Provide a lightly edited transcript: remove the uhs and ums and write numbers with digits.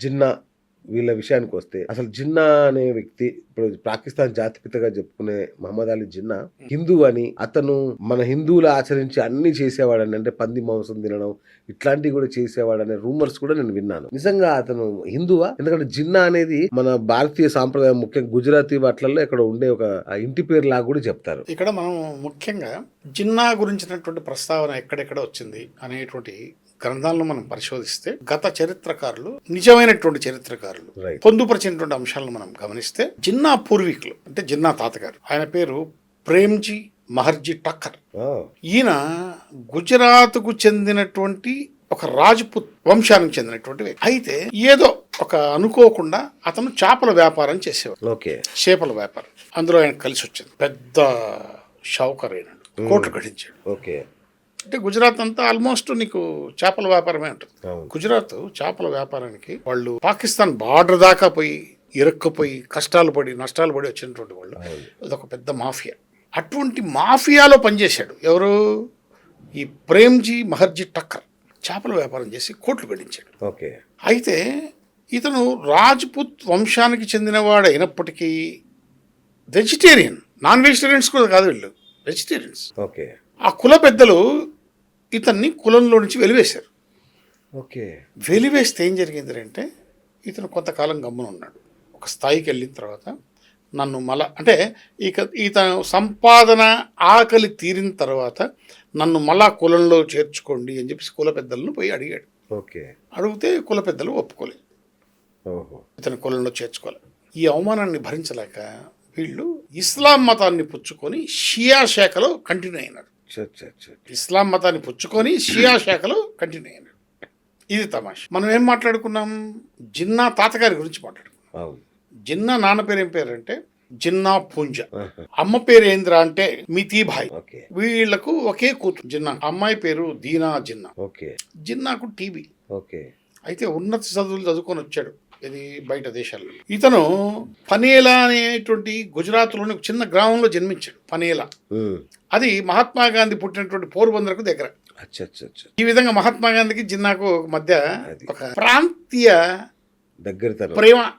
జిన్నా వీళ్ళ విషయానికి వస్తే అసలు జిన్నా అనే వ్యక్తి ఇప్పుడు పాకిస్తాన్ జాతిపితగా చెప్పుకునే మహమ్మద్ అలీ జిన్నా హిందూ అని, అతను మన హిందువులు ఆచరించి అన్ని చేసేవాడని, అంటే పంది మాంసం తినడం ఇట్లాంటివి కూడా చేసేవాడనే రూమర్స్ కూడా నేను విన్నాను. నిజంగా అతను హిందువా? ఎందుకంటే జిన్నా అనేది మన భారతీయ సాంప్రదాయం, ముఖ్యంగా గుజరాతీ వాటిలలో ఇక్కడ ఉండే ఒక ఇంటి పేరు లాగా కూడా చెప్తారు. ఇక్కడ మనం ముఖ్యంగా జిన్నా గురించినటువంటి ప్రస్తావన ఎక్కడెక్కడ వచ్చింది అనేటువంటి గ్రంథాలను మనం పరిశోధిస్తే గత చరిత్రకారులు, నిజమైనటువంటి చరిత్రకారులు పొందుపరిచినటువంటి అంశాలను మనం గమనిస్తే జిన్నా పూర్వీకులు అంటే జిన్నా తాతగారు, ఆయన పేరు ప్రేమ్జీ మహర్జీ టక్కర్. ఈయన గుజరాత్కు చెందినటువంటి ఒక రాజ్పుత్ వంశానికి చెందినటువంటి వ్యక్తి. అయితే ఏదో ఒక అనుకోకుండా అతను చేపల వ్యాపారం చేసేవాడు, చేపల వ్యాపారం. అందులో ఆయన కలిసి వచ్చింది, పెద్ద షావుకర్ అయినాడు, కోట్లు గడించాడు. అంటే గుజరాత్ అంతా ఆల్మోస్ట్ నీకు చేపల వ్యాపారమే ఉంటుంది. గుజరాత్ చేపల వ్యాపారానికి వాళ్ళు పాకిస్తాన్ బార్డర్ దాకా పోయి ఇరుక్కుపోయి నష్టాలు పడి వచ్చినటువంటి వాళ్ళు. అదొక పెద్ద మాఫియా. అటువంటి మాఫియాలో పనిచేశాడు ఎవరు? ఈ ప్రేమ్జీ మహర్జీ టక్కర్. చేపల వ్యాపారం చేసి కోట్లు గడించాడు. అయితే ఇతను రాజ్పుత్ వంశానికి చెందినవాడు అయినప్పటికీ వెజిటేరియన్, నాన్ వెజిటేరియన్స్ కూడా కాదు, వీళ్ళు వెజిటేరియన్స్. ఆ కుల పెద్దలు ఇతన్ని కులంలో నుంచి వెలివేశారు. వెలివేస్తే ఏం జరిగింది అంటే ఇతను కొంతకాలం గమ్మున ఉన్నాడు. ఒక స్థాయికి వెళ్ళిన తర్వాత నన్ను మళ్ళా అంటే ఇతను సంపాదన ఆకలి తీరిన తర్వాత నన్ను మళ్ళా కులంలో చేర్చుకోండి అని చెప్పి కుల పెద్దలను పోయి అడిగాడు. అడిగితే కుల పెద్దలు ఒప్పుకోలేదు, ఇతను కులంలో చేర్చుకోవాలి. ఈ అవమానాన్ని భరించలేక వీళ్ళు ఇస్లాం మతాన్ని పుచ్చుకొని షియా శాఖలో కంటిన్యూ అయినారు. ఇస్లాం మతాన్ని పుచ్చుకొని షియా శాఖలో కంటిన్యూ అయినాడు. ఇది తమాష. మనం ఏం మాట్లాడుకున్నాం? జిన్నా తాతగారి గురించి మాట్లాడుకున్నాం. జిన్నా నాన్న పేరు ఏం పేరు అంటే జిన్నా పూంజ, అమ్మ పేరు ఏంద్రా అంటే మితీభాయ్. వీళ్లకు ఒకే కూతురు జిన్నా, అమ్మాయి పేరు దీనా జిన్నా. జిన్నాకు టీబీ. అయితే ఉన్నత చదువులు చదువుకొని వచ్చాడు ఇది బయట దేశాల్లో. ఇతను పనేలా అనేటువంటి గుజరాత్లోని ఒక చిన్న గ్రామంలో జన్మించాడు. పనేలా అది మహాత్మా గాంధీ పుట్టినటువంటి పోర్బందర్కు దగ్గర. ఈ విధంగా మహాత్మా గాంధీకి జిన్నాకు మధ్య ఒక ప్రాంతీయ దగ్గర ప్రేమ ఉంది.